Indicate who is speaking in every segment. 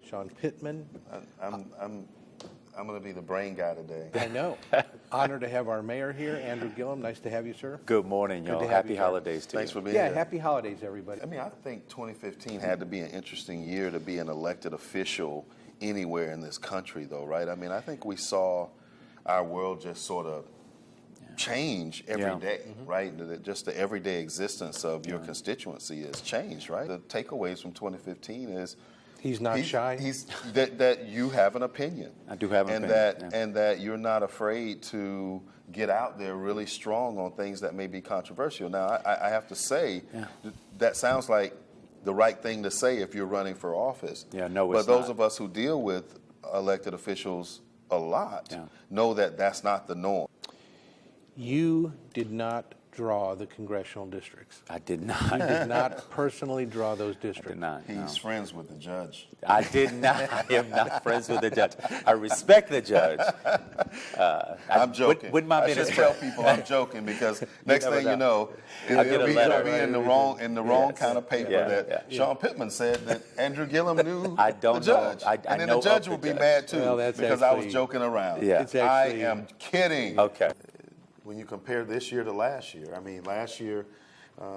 Speaker 1: Sean Pittman.
Speaker 2: I'm going to be the brain guy today.
Speaker 1: I know. Honored to have our mayor here, Andrew Gillum. Nice to have you, sir.
Speaker 3: Good morning,
Speaker 1: Good
Speaker 3: y'all.
Speaker 1: to have
Speaker 3: Happy
Speaker 1: you, sir.
Speaker 3: holidays to
Speaker 2: Thanks
Speaker 3: you.
Speaker 2: for being
Speaker 1: Yeah,
Speaker 2: here.
Speaker 1: happy holidays, everybody.
Speaker 2: I mean, I think 2015 had to be an interesting year to be an elected official anywhere in this country, though, right? I mean, I think we saw our world just sort of change every day, right? Just the everyday existence of your constituency has changed, right? The takeaways from 2015 is
Speaker 1: He's not shy.
Speaker 2: He's that you have an opinion.
Speaker 3: I do have an
Speaker 2: and
Speaker 3: opinion,
Speaker 2: and that you're not afraid to get out there really strong on things that may be controversial. Now, I have to say that sounds like the right thing to say if you're running for office.
Speaker 3: Yeah, no,
Speaker 2: but
Speaker 3: it's
Speaker 2: those
Speaker 3: not.
Speaker 2: of us who deal with elected officials a lot know that that's not the norm.
Speaker 1: You did not draw the congressional districts.
Speaker 3: I did
Speaker 1: You
Speaker 3: not.
Speaker 1: did not personally draw those
Speaker 3: I
Speaker 1: districts.
Speaker 3: did not. no.
Speaker 2: He's friends with the judge.
Speaker 3: I did not. I am not friends with the judge. I respect the judge.
Speaker 2: I'm joking.
Speaker 3: Wouldn't mind
Speaker 2: I
Speaker 3: being
Speaker 2: should
Speaker 3: his
Speaker 2: tell
Speaker 3: friend.
Speaker 2: people I'm joking because next
Speaker 3: never
Speaker 2: thing you know,
Speaker 3: I'll get
Speaker 2: it'll
Speaker 3: a
Speaker 2: be
Speaker 3: letter.
Speaker 2: in the wrong
Speaker 3: Yes.
Speaker 2: kind of paper
Speaker 3: Yeah,
Speaker 2: that
Speaker 3: yeah.
Speaker 2: Sean Pittman said that Andrew Gillum knew
Speaker 3: I don't
Speaker 2: the judge.
Speaker 3: know. I
Speaker 2: and then
Speaker 3: know
Speaker 2: the judge
Speaker 3: of
Speaker 2: will
Speaker 3: the
Speaker 2: be
Speaker 3: judge.
Speaker 2: mad too
Speaker 1: Well, that's
Speaker 2: because I was
Speaker 1: actually-
Speaker 2: joking around.
Speaker 3: Yeah.
Speaker 1: It's actually-
Speaker 2: I am kidding.
Speaker 3: Okay.
Speaker 2: When you compare this year to last year, I mean, last year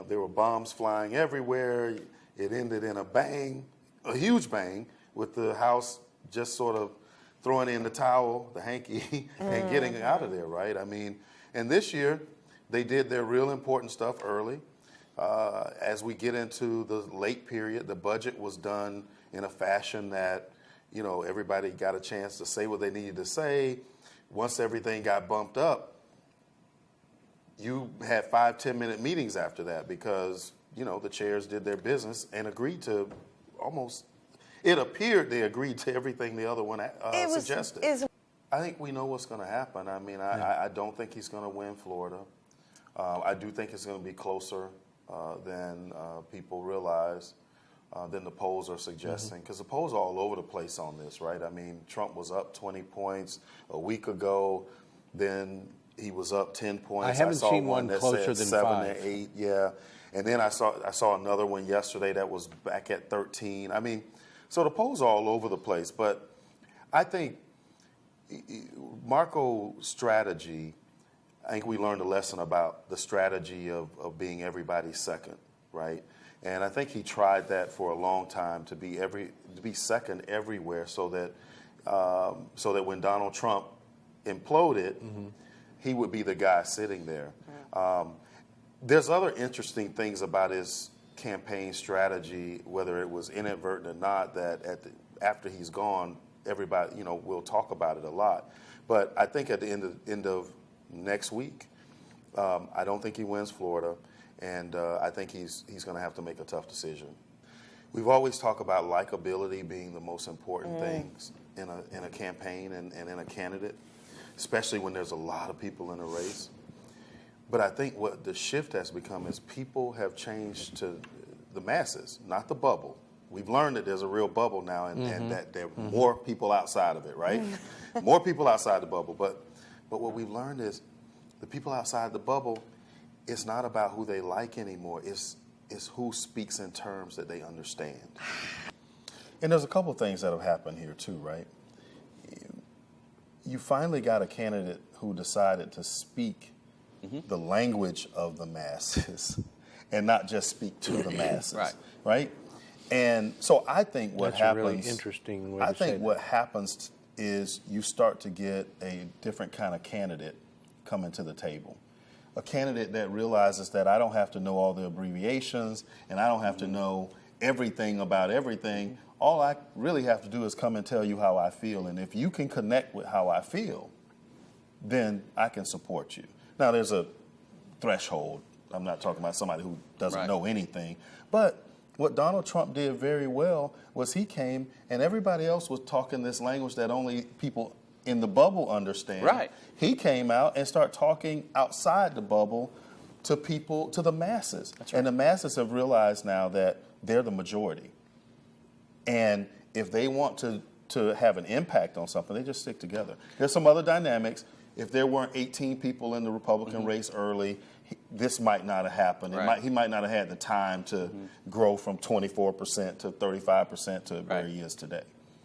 Speaker 2: there were bombs flying everywhere. It ended in a bang, a huge bang, with the House just sort of throwing in the towel, the hanky, and getting out of there, right? I mean, and this year they did their real important stuff early. As we get into the late period, the budget was done in a fashion that, you know, everybody got a chance to say what they needed to say. Once everything got bumped up, you had 5-10-minute meetings after that because, you know, the chairs did their business and agreed to almost, it appeared they agreed to everything the other one suggested. I think we know what's going to happen. I mean, I don't think he's going to win Florida. I do think it's going to be closer than people realize, than the polls are suggesting, because the polls are all over the place on this, right? I mean, Trump was up 20 points a week ago, then he was up 10 points.
Speaker 1: I haven't
Speaker 2: saw
Speaker 1: seen one
Speaker 2: that
Speaker 1: closer
Speaker 2: said
Speaker 1: than
Speaker 2: 7
Speaker 1: 5.
Speaker 2: or 8, yeah. And then I saw another one yesterday that was back at 13. I mean, so the polls are all over the place. But I think Marco's strategy, I think we learned a lesson about the strategy of being everybody's second, right? And I think he tried that for a long time to be second everywhere, so that when Donald Trump imploded, he would be the guy sitting there. There's other interesting things about his campaign strategy, whether it was inadvertent or not, that after he's gone, everybody, you know, will talk about it a lot. But I think at the end of next week, I don't think he wins Florida, and I think he's going to have to make a tough decision. We've always talked about likability being the most important things in a campaign and in a candidate, especially when there's a lot of people in a race. But I think what the shift has become is people have changed to the masses, not the bubble. We've learned that there's a real bubble now, and that there are more people outside of it, right? More people outside the bubble. But what we've learned is the people outside the bubble, it's not about who they like anymore. It's who speaks in terms that they understand. And there's a couple things that have happened here too, right? You finally got a candidate who decided to speak the language of the masses and not just speak to the masses, right? And so I think what
Speaker 1: That's
Speaker 2: happens,
Speaker 1: a really interesting way
Speaker 2: I
Speaker 1: to say
Speaker 2: think
Speaker 1: that.
Speaker 2: what happens is you start to get a different kind of candidate coming to the table. A candidate that realizes that I don't have to know all the abbreviations and I don't have to know everything about everything. All I really have to do is come and tell you how I feel. And if you can connect with how I feel, then I can support you. Now, there's a threshold. I'm not talking about somebody who doesn't know anything. But what Donald Trump did very well was he came and everybody else was talking this language that only people in the bubble understand.
Speaker 3: Right.
Speaker 2: He came out and started talking outside the bubble to people, to the masses. That's right. And the masses have realized now that they're the majority. And if they want to have an impact on something, they just stick together. There's some other dynamics. If there weren't 18 people in the Republican race early, this might not have happened. He might not have had the time to grow from 24% to 35% to where he is today.